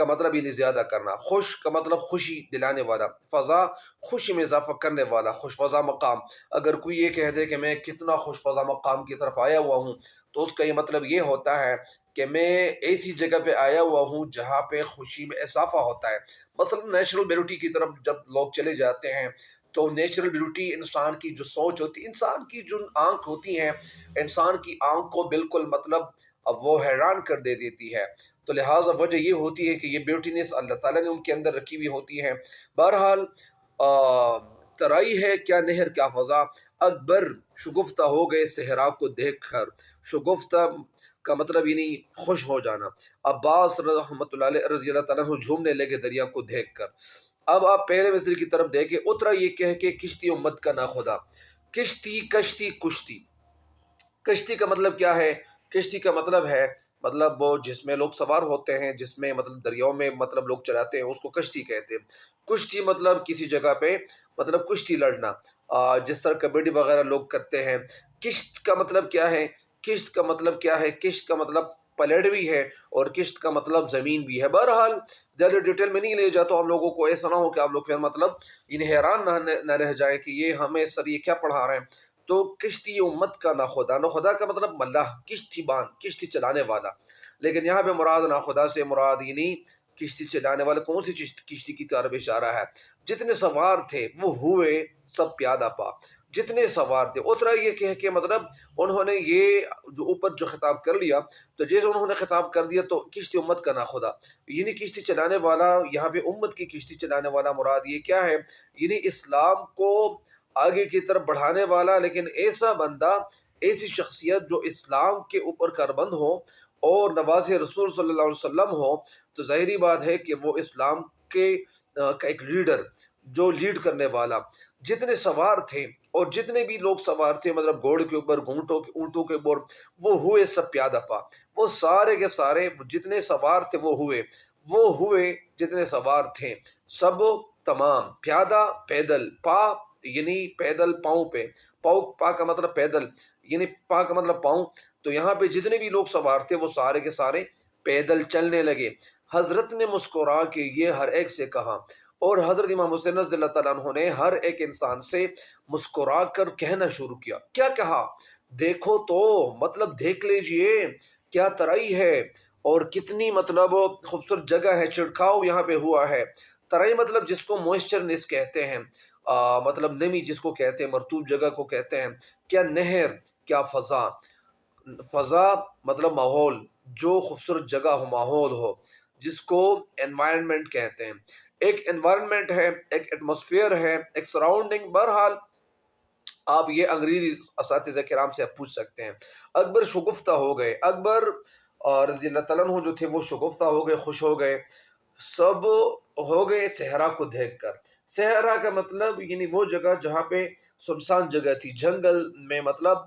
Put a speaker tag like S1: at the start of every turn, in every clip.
S1: کا مطلب یعنی زیادہ کرنا، خوش کا مطلب خوشی دلانے والا، فضا خوشی میں اضافہ کرنے والا، خوش فضا مقام۔ اگر کوئی یہ کہہ دے کہ میں کتنا خوش فضا مقام کی طرف آیا ہوا ہوں، تو اس کا یہ مطلب یہ ہوتا ہے کہ میں ایسی جگہ پہ آیا ہوا ہوں جہاں پہ خوشی میں اضافہ ہوتا ہے۔ مثلا نیچرل بیوٹی کی طرف جب لوگ چلے جاتے ہیں تو نیچرل بیوٹی انسان کی جو سوچ ہوتی ہے، انسان کی جو آنکھ ہوتی ہیں، انسان کی آنکھ کو بالکل مطلب اب وہ حیران کر دے دیتی ہے۔ تو لہٰذا وجہ یہ ہوتی ہے کہ یہ بیوٹینس اللہ تعالیٰ نے ان کے اندر رکھی ہوئی ہوتی ہے۔ بہرحال ترائی ہے کیا نہر کیا فضا، اکبر شگفتہ ہو گئے صحرا کو دیکھ کر۔ شگفتہ کا مطلب یعنی خوش ہو جانا۔ عباس رحمۃ اللہ علیہ رضی اللہ تعالیٰ عنہ جھومنے لگے دریا کو دیکھ کر۔ اب آپ پہلے مصرع کی طرف دیکھیں، اترا یہ کہہ کے کشتی امت کا ناخدا۔ کشتی کشتی کشتی، کشتی کا مطلب کیا ہے؟ کشتی کا مطلب ہے مطلب وہ جس میں لوگ سوار ہوتے ہیں، جس میں مطلب دریاؤں میں مطلب لوگ چلاتے ہیں، اس کو کشتی کہتے ہیں۔ کشتی مطلب کسی جگہ پہ مطلب کشتی لڑنا، جس طرح کبڈی وغیرہ لوگ کرتے ہیں۔ کشت کا مطلب کیا ہے؟ کشت کا مطلب کیا ہے؟ کشت کا مطلب پلیٹ بھی ہے اور کشت کا مطلب زمین بھی ہے۔ بہرحال زیادہ ڈیٹیل میں نہیں لے جاتا ہوں، ہم لوگوں کو ایسا نہ ہو کہ آپ لوگ پھر مطلب انہیں حیران نہ رہ جائے کہ یہ ہمیں سر یہ کیا پڑھا رہے ہیں۔ تو کشتی امت کا ناخدا، ناخدا کا مطلب ملاح، کشتی بان، کشتی چلانے والا۔ لیکن یہاں پہ مراد ناخدا سے مراد یعنی کشتی چلانے والا کون سی کشتی کی طرف اشارہ ہے؟ جتنے سوار تھے وہ ہوئے سب پیادہ پا، جتنے سوار تھے۔ اترا یہ کہہ کے مطلب انہوں نے یہ جو اوپر جو خطاب کر لیا، تو جیسے انہوں نے خطاب کر دیا تو کشتی امت کا ناخدا یعنی کشتی چلانے والا، یہاں پہ امت کی کشتی چلانے والا مراد یہ کیا ہے؟ یعنی اسلام کو آگے کی طرف بڑھانے والا، لیکن ایسا بندہ، ایسی شخصیت جو اسلام کے اوپر کاربند ہو اور نواز رسول صلی اللہ علیہ وسلم ہو، تو ظاہری بات ہے کہ وہ اسلام کے کا ایک لیڈر، جو لیڈ کرنے والا۔ جتنے سوار تھے اور جتنے بھی لوگ سوار تھے مطلب گھوڑے کے اوپر، اونٹوں کے اوپر، وہ ہوئے سب پیادہ پا۔ وہ سارے کے سارے جتنے سوار تھے وہ ہوئے جتنے سوار تھے سب تمام پیادہ، پیدل، پا یعنی پیدل پاؤں پہ، پا کا مطلب پیدل یعنی پا کا مطلب پاؤں۔ تو یہاں پہ جتنے بھی لوگ سوار تھے وہ سارے کے سارے پیدل چلنے لگے۔ حضرت نے مسکرا کے یہ ہر ایک سے کہا، اور حضرت امام حسین رضی اللہ تعالیٰ عنہ نے ہر ایک انسان سے مسکرا کر کہنا شروع کیا۔ کیا کہا؟ دیکھو تو مطلب دیکھ لیجئے کیا ترائی ہے اور کتنی مطلب خوبصورت جگہ ہے، چھڑکاؤ یہاں پہ ہوا ہے۔ ترائی مطلب جس کو موئسچرنس کہتے ہیں، مطلب نمی جس کو کہتے ہیں، مرطوب جگہ کو کہتے ہیں۔ کیا نہر کیا فضا، فضا مطلب ماحول، جو خوبصورت جگہ ہو، ماحول ہو، جس کو انوائرمنٹ کہتے ہیں۔ ایک انوائرمنٹ ہے، ایک ایٹماسفیئر ہے، ایک سراؤنڈنگ۔ بہرحال آپ یہ انگریزی اساتذہ کرام سے آپ پوچھ سکتے ہیں۔ اکبر شگفتہ ہو گئے، اکبر رضی اللہ تعالیٰ عنہ جو تھے وہ شگفتہ ہو گئے، خوش ہو گئے، سب ہو گئے صحرا کو دیکھ کر۔ صحرا کا مطلب یعنی وہ جگہ جہاں پہ سنسان جگہ تھی، جنگل میں مطلب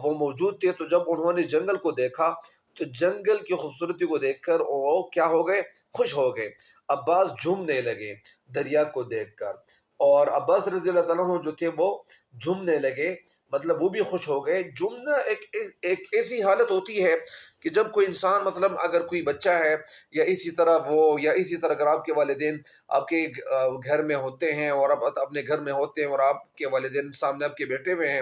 S1: وہ موجود تھے۔ تو جب انہوں نے جنگل کو دیکھا تو جنگل کی خوبصورتی کو دیکھ کر وہ کیا ہو گئے؟ خوش ہو گئے۔ عباس جھومنے لگے دریا کو دیکھ کر، اور عباس رضی اللہ تعالیٰ عنہ جو تھے وہ جھومنے لگے، مطلب وہ بھی خوش ہو گئے۔ جھومنا ایک ایسی حالت ہوتی ہے کہ جب کوئی انسان مطلب اگر کوئی بچہ ہے یا اسی طرح اگر آپ کے والدین آپ کے گھر میں ہوتے ہیں اور آپ اپنے گھر میں ہوتے ہیں اور آپ کے والدین سامنے آپ کے بیٹھے ہوئے ہیں،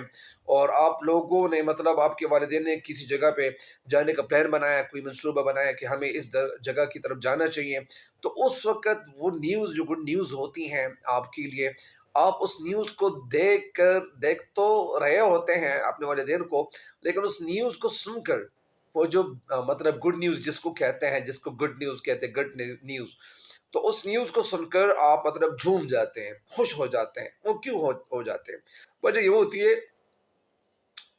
S1: اور آپ لوگوں نے مطلب آپ کے والدین نے کسی جگہ پہ جانے کا پلان بنایا، کوئی منصوبہ بنایا کہ ہمیں اس جگہ کی طرف جانا چاہیے، تو اس وقت وہ نیوز جو گڈ نیوز ہوتی ہیں آپ کے لیے، آپ اس نیوز کو دیکھ تو رہے ہوتے ہیں اپنے والدین کو، لیکن اس نیوز کو سن کر وہ جو مطلب گڈ نیوز جس کو کہتے ہیں، جس کو گڈ نیوز کہتے ہیں، گڈ نیوز، تو اس نیوز کو سن کر آپ مطلب جھوم جاتے ہیں، خوش ہو جاتے ہیں۔ وہ کیوں ہو جاتے ہیں؟ وجہ یہ ہوتی ہے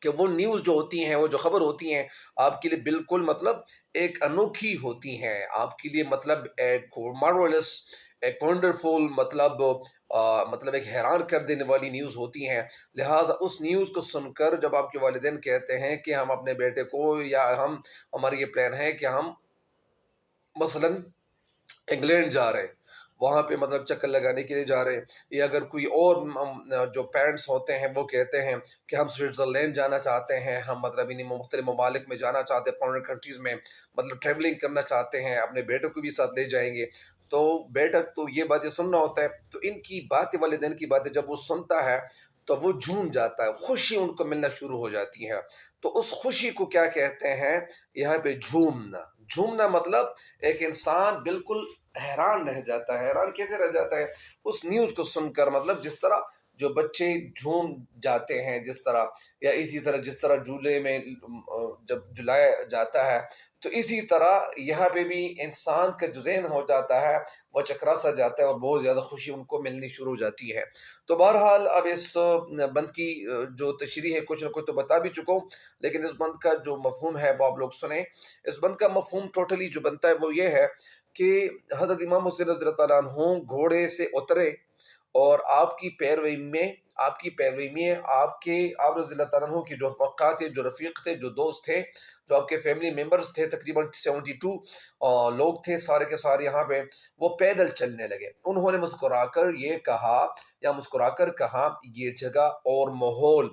S1: کہ وہ نیوز جو ہوتی ہیں، وہ جو خبر ہوتی ہیں آپ کے لیے بالکل مطلب ایک انوکھی ہوتی ہیں، آپ کے لیے مطلب ایک مارولس، ایک ونڈرفل، مطلب ایک حیران کر دینے والی نیوز ہوتی ہیں۔ لہٰذا اس نیوز کو سن کر جب آپ کے والدین کہتے ہیں کہ ہم اپنے بیٹے کو، یا ہمارا یہ پلان ہے کہ ہم مثلاً انگلینڈ جا رہے ہیں، وہاں پہ مطلب چکر لگانے کے لیے جا رہے ہیں، یا اگر کوئی اور جو پیرنٹس ہوتے ہیں وہ کہتے ہیں کہ ہم سوئٹزرلینڈ جانا چاہتے ہیں، ہم مطلب انہیں مختلف ممالک میں جانا چاہتے ہیں، فارن کنٹریز میں مطلب ٹریولنگ کرنا چاہتے ہیں، اپنے بیٹوں کو بھی ساتھ لے جائیں گے، تو بیٹا تو یہ باتیں سننا ہوتا ہے، تو ان کی باتیں، والدین کی باتیں جب وہ سنتا ہے تو وہ جھوم جاتا ہے، خوشی ان کو ملنا شروع ہو جاتی ہے۔ تو اس خوشی کو کیا کہتے ہیں یہاں پہ؟ جھومنا۔ جھومنا مطلب ایک انسان بالکل حیران رہ جاتا ہے۔ حیران کیسے رہ جاتا ہے؟ اس نیوز کو سن کر، مطلب جس طرح جو بچے جھوم جاتے ہیں جس طرح، یا اسی طرح جس طرح جھولے میں جب جھلایا جاتا ہے، تو اسی طرح یہاں پہ بھی انسان کا جو ذہن ہو جاتا ہے وہ چکرا سا جاتا ہے، اور بہت زیادہ خوشی ان کو ملنی شروع ہو جاتی ہے۔ تو بہرحال اب اس بند کی جو تشریح ہے کچھ نہ کچھ تو بتا بھی چکا ہوں، لیکن اس بند کا جو مفہوم ہے وہ آپ لوگ سنیں۔ اس بند کا مفہوم ٹوٹلی جو بنتا ہے وہ یہ ہے کہ حضرت امام حسین رضی اللہ تعالیٰ عنہ گھوڑے سے اترے، اور آپ کی پیروی میں آپ رضی اللہ تعالیٰ عنہ کی جو رفقا تھے، جو رفیق تھے، جو دوست تھے، جو آپ کے فیملی ممبرز تھے، تقریباً 72 لوگ تھے سارے کے سارے یہاں پہ، وہ پیدل چلنے لگے۔ انہوں نے مسکرا کر کہا یہ جگہ اور ماحول،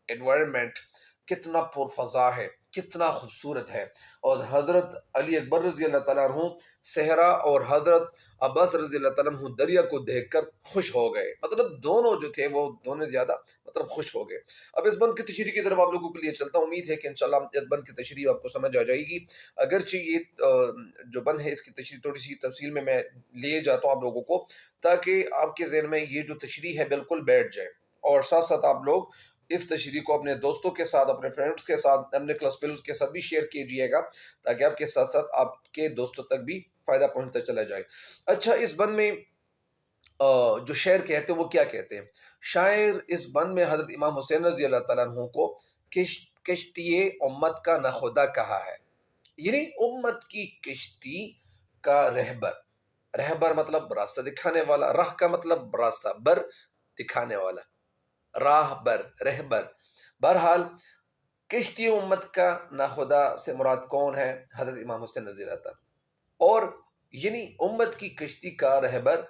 S1: انوائرمنٹ کتنا پرفضا ہے، کتنا خوبصورت ہے۔ اور حضرت علی اکبر رضی اللہ تعالیٰ عنہ صحرا اور حضرت عباس رضی اللہ تعالیٰ عنہ دریا کو دیکھ کر خوش ہو گئے، مطلب دونوں جو تھے وہ دونوں زیادہ مطلب خوش ہو گئے۔ اب اس بند کی تشریح کی طرف آپ لوگوں کے لیے چلتا ہوں، امید ہے کہ انشاءاللہ اس بند کی تشریح آپ کو سمجھ آ جائے گی۔ اگرچہ یہ جو بند ہے اس کی تشریح تھوڑی سی تفصیل میں لے جاتا ہوں آپ لوگوں کو، تاکہ آپ کے ذہن میں یہ جو تشریح ہے بالکل بیٹھ جائے، اور ساتھ ساتھ آپ لوگ اس تشریح کو اپنے دوستوں کے ساتھ، اپنے فرینڈز کے ساتھ، اپنے کلاس فیلوز کے ساتھ بھی شیئر کیجئے گا، تاکہ آپ کے ساتھ ساتھ آپ کے دوستوں تک بھی فائدہ پہنچتا چلا جائے۔ اچھا، اس بند میں جو شاعر کہتے ہیں وہ کیا کہتے ہیں؟ شاعر اس بند میں حضرت امام حسین رضی اللہ تعالیٰ عنہ کو کشتی امت کا نخدا کہا ہے، یعنی امت کی کشتی کا رہبر مطلب راستہ دکھانے والا، راہ کا مطلب راستہ، بر دکھانے والا، راہ بر، رہبر۔ بہرحال کشتی امت کا ناخدا سے مراد کون ہے؟ حضرت امام حسین رضی اللہ تعالیٰ، اور یعنی امت کی کشتی کا رہبر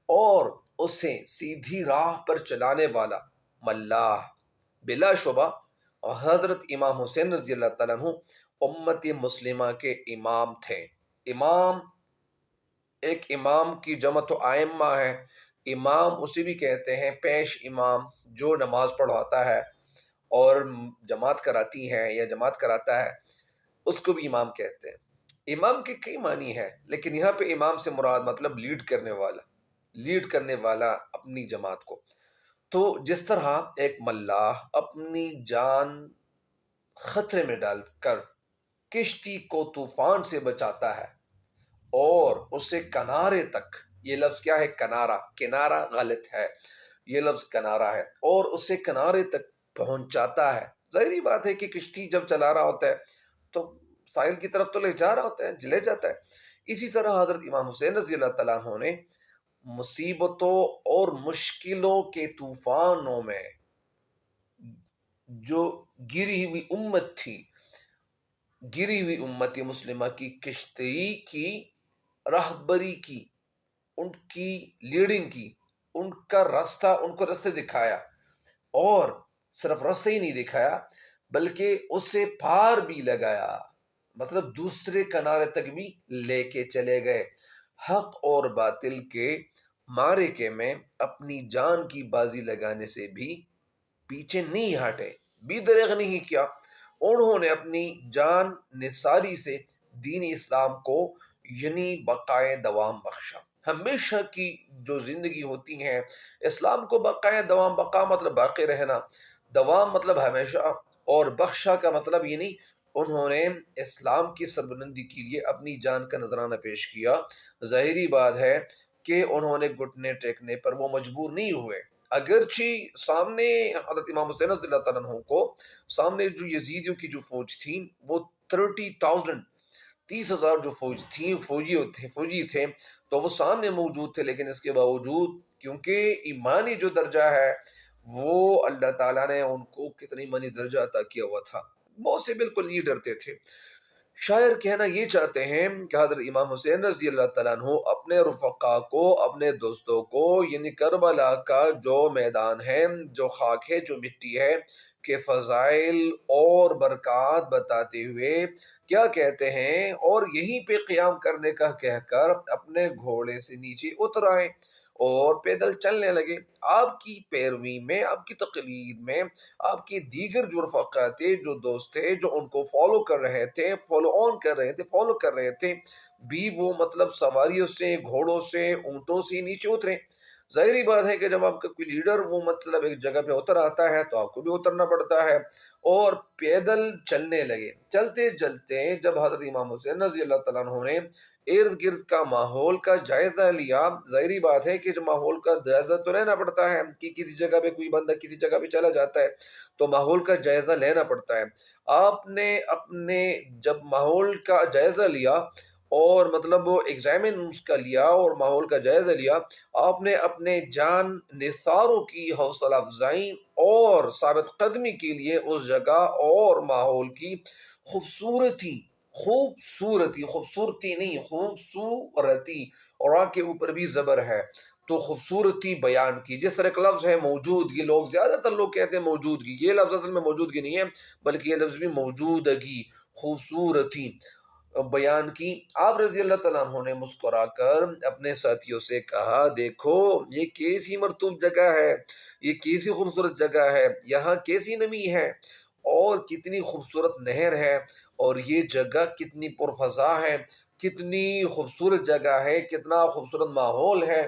S1: اور اسے سیدھی راہ پر چلانے والا ملاح، بلا شبہ حضرت امام حسین رضی اللہ تعالیٰ عنہ امت مسلمہ کے امام تھے۔ امام، ایک امام کی جمع تو ائمہ ہے، امام اسے بھی کہتے ہیں پیش امام، جو نماز پڑھواتا ہے اور جماعت کراتی ہے یا جماعت کراتا ہے، اس کو بھی امام کہتے ہیں۔ امام کے کئی معنی ہیں، لیکن یہاں پہ امام سے مراد مطلب لیڈ کرنے والا اپنی جماعت کو۔ تو جس طرح ایک ملاح اپنی جان خطرے میں ڈال کر کشتی کو طوفان سے بچاتا ہے اور اسے کنارے تک، یہ لفظ کیا ہے؟ کنارہ غلط ہے، یہ لفظ کنارہ ہے، اور اسے کنارے تک پہنچاتا ہے۔ ظاہری بات ہے کہ کشتی جب چلا رہا ہوتا ہے تو ساحل کی طرف تو لے جا رہا ہوتا ہے، لے جاتا ہے۔ اسی طرح حضرت امام حسین رضی اللہ تعالیٰ عنہ نے مصیبتوں اور مشکلوں کے طوفانوں میں جو گری ہوئی امت مسلمہ کی کشتی کی راہبری کی، ان کی لیڈنگ کی، ان کو راستے دکھایا، اور صرف راستے ہی نہیں دکھایا بلکہ اسے پار بھی لگایا، مطلب دوسرے کنارے تک بھی لے کے چلے گئے۔ حق اور باطل کے معرکے میں اپنی جان کی بازی لگانے سے بھی پیچھے نہیں ہٹے، بھی دریغ نہیں کیا۔ انہوں نے اپنی جان نثاری سے دین اسلام کو یعنی بقائے دوام بخشا۔ ہمیشہ کی جو زندگی ہوتی ہے اسلام کو بقائے دوام، بقا مطلب باقی رہنا، دوام مطلب ہمیشہ، اور بخشا کا مطلب یعنی انہوں نے اسلام کی سربلندی کے لیے اپنی جان کا نذرانہ پیش کیا۔ ظاہری بات ہے کہ انہوں نے گھٹنے ٹیکنے پر وہ مجبور نہیں ہوئے، اگرچہ سامنے حضرت امام حسین رضی اللہ تعالیٰ عنہ کو سامنے جو یزیدیوں کی جو فوج تھی وہ 30,000 جو فوجی تھے تو وہ سامنے موجود تھے، لیکن اس کے باوجود کیونکہ ایمانی جو درجہ ہے وہ اللہ تعالیٰ نے ان کو کتنی ایمانی درجہ عطا کیا ہوا تھا، بہت سے بالکل نہیں ڈرتے تھے، شاعر کہنا یہ چاہتے ہیں کہ حضرت امام حسین رضی اللہ تعالیٰ عنہ اپنے رفقا کو، اپنے دوستوں کو، یعنی کربلا کا جو میدان ہے، جو خاک ہے، جو مٹی ہے، کے فضائل اور برکات بتاتے ہوئے کیا کہتے ہیں، اور یہیں پہ قیام کرنے کا کہہ کر اپنے گھوڑے سے نیچے اتر آئے اور پیدل چلنے لگے۔ آپ کی پیروی میں، آپ کی تقلید میں، آپ کے دیگر جو رفقا تھے، جو دوست تھے، جو ان کو فالو کر رہے تھے، فالو آن کر رہے تھے، فالو کر رہے تھے، بھی وہ مطلب سواریوں سے، گھوڑوں سے، اونٹوں سے نیچے اترے۔ ظاہری بات ہے کہ جب آپ کا کوئی لیڈر وہ مطلب ایک جگہ پہ اتر آتا ہے تو آپ کو بھی اترنا پڑتا ہے، اور پیدل چلنے لگے۔ چلتے چلتے جب حضرت امام حسین رضی اللہ تعالیٰ عنہ نے ارد گرد کا ماحول کا جائزہ لیا، ظاہری بات ہے کہ جو ماحول کا جائزہ تو لینا پڑتا ہے کہ کسی جگہ پہ کوئی بندہ کسی جگہ پہ چلا جاتا ہے تو ماحول کا جائزہ لینا پڑتا ہے۔ آپ نے اپنے جب ماحول کا جائزہ لیا اور مطلب وہ ایگزامن اس کا لیا اور ماحول کا جائزہ لیا، آپ نے اپنے جان نثاروں کی حوصلہ افزائی اور ثابت قدمی کے لیے اس جگہ اور ماحول کی خوبصورتی، خوبصورتی نہیں، خوبصورتی، اور آ کے اوپر بھی زبر ہے تو خوبصورتی بیان کی۔ جس طرح ایک لفظ ہے موجودگی، لوگ زیادہ تر لوگ کہتے ہیں موجودگی، یہ لفظ اصل میں موجودگی نہیں ہے بلکہ یہ لفظ بھی موجودگی، خوبصورتی بیان کی۔ آپ رضی اللہ تعالیٰ عنہ نے مسکرا کر اپنے ساتھیوں سے کہا، دیکھو یہ کیسی مرطوب جگہ ہے، یہ کیسی خوبصورت جگہ ہے، یہاں کیسی نمی ہے اور کتنی خوبصورت نہر ہے، اور یہ جگہ کتنی پرفضا ہے، کتنی خوبصورت جگہ ہے، کتنا خوبصورت ماحول ہے،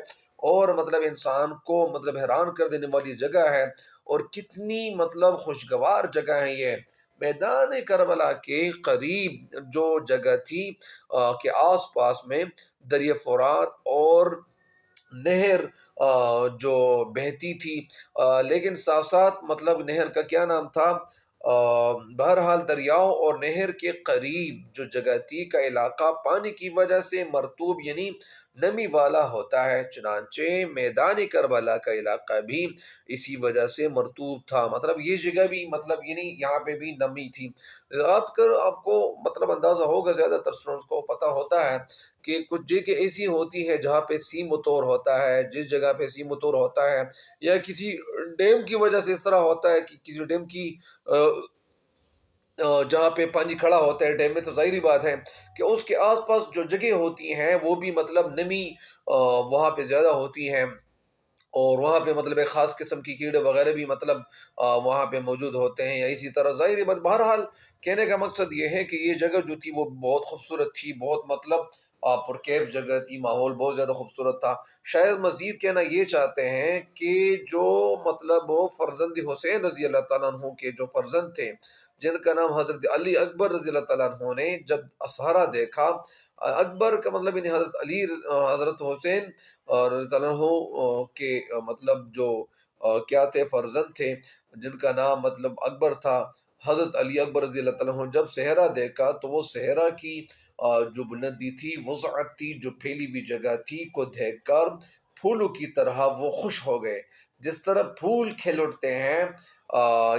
S1: اور مطلب انسان کو مطلب حیران کر دینے والی جگہ ہے، اور کتنی مطلب خوشگوار جگہ ہے یہ۔ میدان کربلا کے قریب جو جگہ تھی کے آس پاس میں دریا فرات اور نہر جو بہتی تھی، لیکن ساتھ ساتھ مطلب نہر کا کیا نام تھا، بہرحال دریاؤں اور نہر کے قریب جو جگہ تھی کا علاقہ پانی کی وجہ سے مرطوب یعنی نمی والا ہوتا ہے، چنانچہ میدان کربلا کا علاقہ بھی اسی وجہ سے مرطوب تھا، مطلب یہ جگہ بھی مطلب یعنی یہاں پہ بھی نمی تھی۔ آپ کو مطلب اندازہ ہوگا، زیادہ تر اسٹوڈنٹس کو پتہ ہوتا ہے کہ کچھ جگہ ایسی ہوتی ہے جہاں پہ سی متور ہوتا ہے، جس جگہ پہ سی متور ہوتا ہے یا کسی ڈیم کی وجہ سے اس طرح ہوتا ہے کہ کسی ڈیم کی جہاں پہ پانی کھڑا ہوتا ہے ڈیم میں، تو ظاہری بات ہے کہ اس کے آس پاس جو جگہ ہوتی ہیں وہ بھی مطلب نمی وہاں پہ زیادہ ہوتی ہیں، اور وہاں پہ مطلب ایک خاص قسم کی کیڑے وغیرہ بھی مطلب وہاں پہ موجود ہوتے ہیں، یا اسی طرح ظاہری بات۔ بہرحال کہنے کا مقصد یہ ہے کہ یہ جگہ جو تھی وہ بہت خوبصورت تھی، بہت مطلب پرکیف جگہ تھی، ماحول بہت زیادہ خوبصورت تھا۔ شاید مزید کہنا یہ چاہتے ہیں کہ جو مطلب فرزند حسین رضی اللہ تعالیٰ عنہ کے جو فرزند تھے، جن کا نام حضرت علی اکبر رضی اللہ تعالیٰ عنہ نے جب اسہارا دیکھا، اکبر کا مطلب یعنی حضرت علی، حضرت حسین رضی اللہ عنہ کے مطلب جو کیا تھے، فرزند تھے، جن کا نام مطلب اکبر تھا، حضرت علی اکبر رضی اللہ تعالیٰ عنہ جب صحرا دیکھا تو وہ صحرا کی جو بلندی تھی، وسعت تھی، جو پھیلی ہوئی جگہ تھی کو دیکھ کر پھولوں کی طرح وہ خوش ہو گئے۔ جس طرح پھول کھل اٹھتے ہیں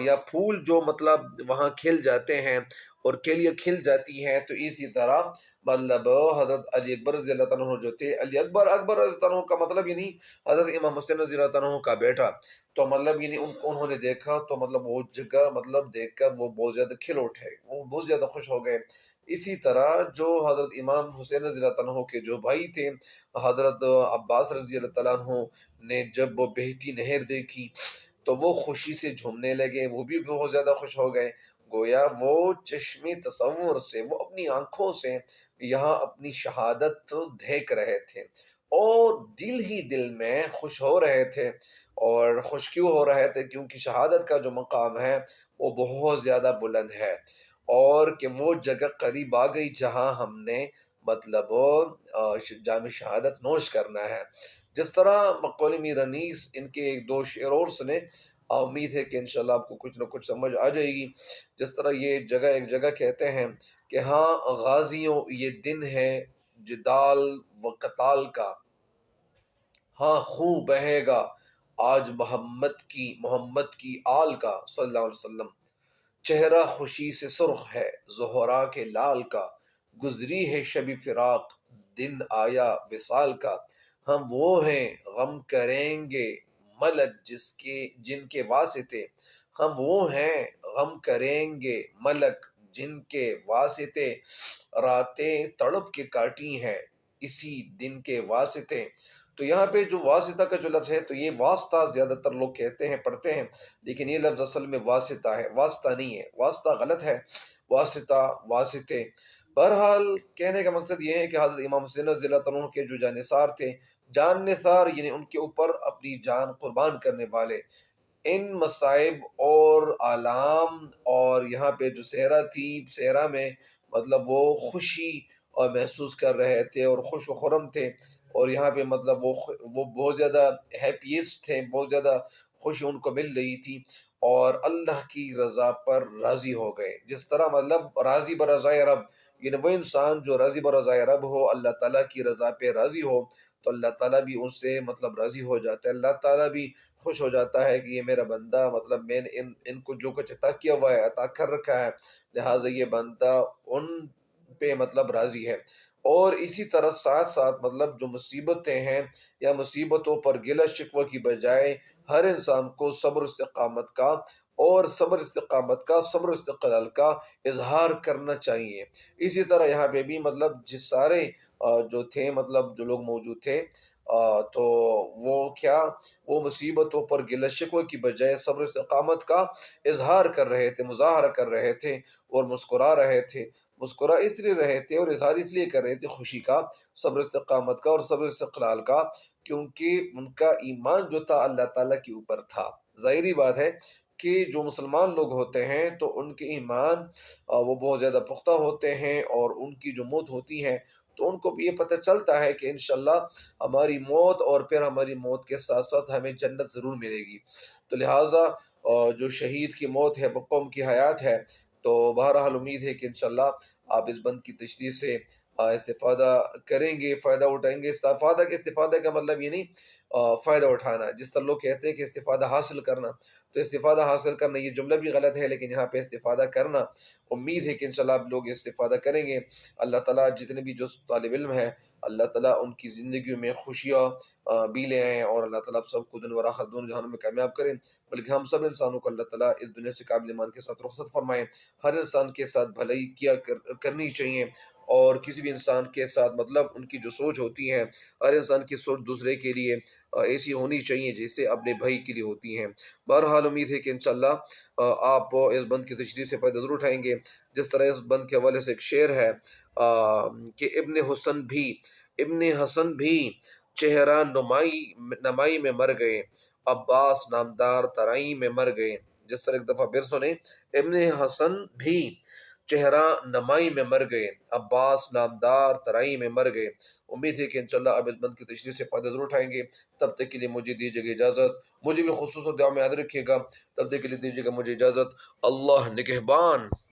S1: یا پھول جو مطلب وہاں کھل جاتے ہیں اور کلیاں کھل جاتی ہیں، تو اسی طرح مطلب حضرت علی اکبر رضی اللہ تعالیٰ عنہ جو تھے، علی اکبر رضی اللہ عنہ کا مطلب یعنی حضرت امام حسین رضی اللہ تعالیٰ عنہ کا بیٹا، تو مطلب یعنی انہوں نے دیکھا تو مطلب وہ جگہ مطلب دیکھ کر وہ بہت زیادہ کھل اٹھے، وہ بہت زیادہ خوش ہو گئے۔ اسی طرح جو حضرت امام حسین رضی اللہ تعالیٰ عنہ کے جو بھائی تھے، حضرت عباس رضی اللہ تعالیٰ عنہ نے جب وہ بہتی نہر دیکھی تو وہ خوشی سے جھومنے لگے، وہ بھی بہت زیادہ خوش ہو گئے، گویا وہ چشم تصور سے، وہ اپنی آنکھوں سے یہاں اپنی شہادت دیکھ رہے تھے، اور دل ہی دل میں خوش ہو رہے تھے۔ اور خوش کیوں ہو رہے تھے؟ کیونکہ شہادت کا جو مقام ہے وہ بہت زیادہ بلند ہے، اور کہ وہ جگہ قریب آ گئی جہاں ہم نے مطلب جام شہادت نوش کرنا ہے۔ جس طرح مقول میر انیس ان کے ایک دو شعر اور سنے، امید ہے کہ انشاءاللہ آپ کو کچھ نہ کچھ سمجھ آ جائے گی۔ جس طرح یہ جگہ ایک جگہ کہتے ہیں کہ ہاں غازیوں یہ دن ہے جدال و قتال کا، ہاں خون بہے گا آج محمد کی آل کا صلی اللہ علیہ وسلم، چہرہ خوشی سے سرخ ہے زہرا کے لال کا، گزری ہے شب فراق، دن آیا وصال کا، ہم وہ ہیں غم کریں گے ملک جن کے واسطے، ہم وہ ہیں غم کریں گے ملک جن کے واسطے، راتیں تڑپ کے کاٹی ہیں اسی دن کے واسطے۔ تو یہاں پہ جو واسطہ کا جو لفظ ہے تو یہ واسطہ زیادہ تر لوگ کہتے ہیں پڑھتے ہیں، لیکن یہ لفظ اصل میں واسطہ ہے، واسطہ نہیں ہے، واسطہ غلط ہے، واسطہ واسطے۔ بہرحال کہنے کا مقصد یہ ہے کہ حضرت امام حسین رضی اللہ عنہ کے جو جانثار تھے، جان نثار یعنی ان کے اوپر اپنی جان قربان کرنے والے، ان مصائب اور آلام اور یہاں پہ جو صحرا تھی، صحرا میں مطلب وہ خوشی اور محسوس کر رہے تھے اور خوش و خرم تھے، اور یہاں پہ مطلب وہ بہت زیادہ ہیپیسٹ تھے، بہت زیادہ خوشی ان کو مل رہی تھی، اور اللہ کی رضا پر راضی ہو گئے۔ جس طرح مطلب راضی برضائے رب، یعنی وہ انسان جو راضی برضائے رب ہو، اللہ تعالیٰ کی رضا پہ راضی ہو، تو اللہ تعالیٰ بھی ان سے مطلب راضی ہو جاتا ہے، اللہ تعالیٰ بھی خوش ہو جاتا ہے کہ یہ میرا بندہ، مطلب میں نے ان کو جو کچھ عطا کیا ہوا ہے، عطا کر رکھا ہے، لہٰذا یہ بندہ ان پہ مطلب راضی ہے۔ اور اسی طرح ساتھ ساتھ مطلب جو مصیبتیں ہیں یا مصیبتوں پر گلہ شکوہ کی بجائے ہر انسان کو صبر استقامت کا اور صبر استقلال کا اظہار کرنا چاہیے۔ اسی طرح یہاں پہ بھی مطلب جس سارے جو تھے مطلب جو لوگ موجود تھے تو وہ کیا، وہ مصیبتوں پر گلہ شکوہ کی بجائے صبر استقامت کا اظہار کر رہے تھے، مظاہرہ کر رہے تھے اور مسکرا رہے تھے، مسکرا اس لیے رہے تھے اور اظہار اس لیے کر رہے تھے خوشی کا، صبر استقامت کا اور صبر استقلال کا، کیونکہ ان کا ایمان جو تھا اللہ تعالیٰ کے اوپر تھا۔ ظاہری بات ہے کہ جو مسلمان لوگ ہوتے ہیں تو ان کے ایمان وہ بہت زیادہ پختہ ہوتے ہیں، اور ان کی جو موت ہوتی ہے تو ان کو بھی یہ پتہ چلتا ہے کہ انشاءاللہ ہماری موت اور پھر ہماری موت کے ساتھ ساتھ ہمیں جنت ضرور ملے گی۔ تو لہٰذا جو شہید کی موت ہے وہ قوم کی حیات ہے۔ تو بہرحال امید ہے کہ انشاءاللہ آپ اس بند کی تشریح سے استفادہ کریں گے، فائدہ اٹھائیں گے۔ استفادہ کا مطلب یہ نہیں فائدہ اٹھانا، جس طرح لوگ کہتے ہیں کہ استفادہ حاصل کرنا، تو استفادہ حاصل کرنا یہ جملہ بھی غلط ہے، لیکن یہاں پہ استفادہ کرنا، امید ہے کہ انشاءاللہ آپ لوگ استفادہ کریں گے۔ اللہ تعالیٰ جتنے بھی جو طالب علم ہیں، اللہ تعالیٰ ان کی زندگیوں میں خوشیاں بھی لے آئیں، اور اللہ تعالیٰ آپ سب کو دنیا اور آخرت دونوں جہانوں میں کامیاب کریں، بلکہ ہم سب انسانوں کو اللہ تعالیٰ اس دنیا سے قابل ایمان کے ساتھ رخصت فرمائیں۔ ہر انسان کے ساتھ بھلائی کرنی چاہیے، اور کسی بھی انسان کے ساتھ مطلب ان کی جو سوچ ہوتی ہے، ہر انسان کی سوچ دوسرے کے لیے ایسی ہونی چاہیے جیسے اپنے بھائی کے لیے ہوتی ہیں۔ بہرحال امید ہے کہ انشاءاللہ آپ اس بند کی تشریح سے فائدہ ضرور اٹھائیں گے۔ جس طرح اس بند کے حوالے سے ایک شعر ہے کہ ابن حسن بھی چہرہ نمائی میں مر گئے، عباس نامدار ترائی میں مر گئے۔ جس طرح ایک دفعہ پھر سنیں، ابن حسن بھی چہرہ نمائی میں مر گئے، عباس نامدار ترائی میں مر گئے۔ امید ہے کہ انشاءاللہ اب اس بند کی تشریح سے فائدہ ضرور اٹھائیں گے۔ تب تک کے لیے مجھے دیجیے گا اجازت، مجھے بھی خصوصاً دعا میں یاد رکھیے گا۔ تب تک کے لیے دیجیے گا مجھے اجازت۔ اللہ نگہبان۔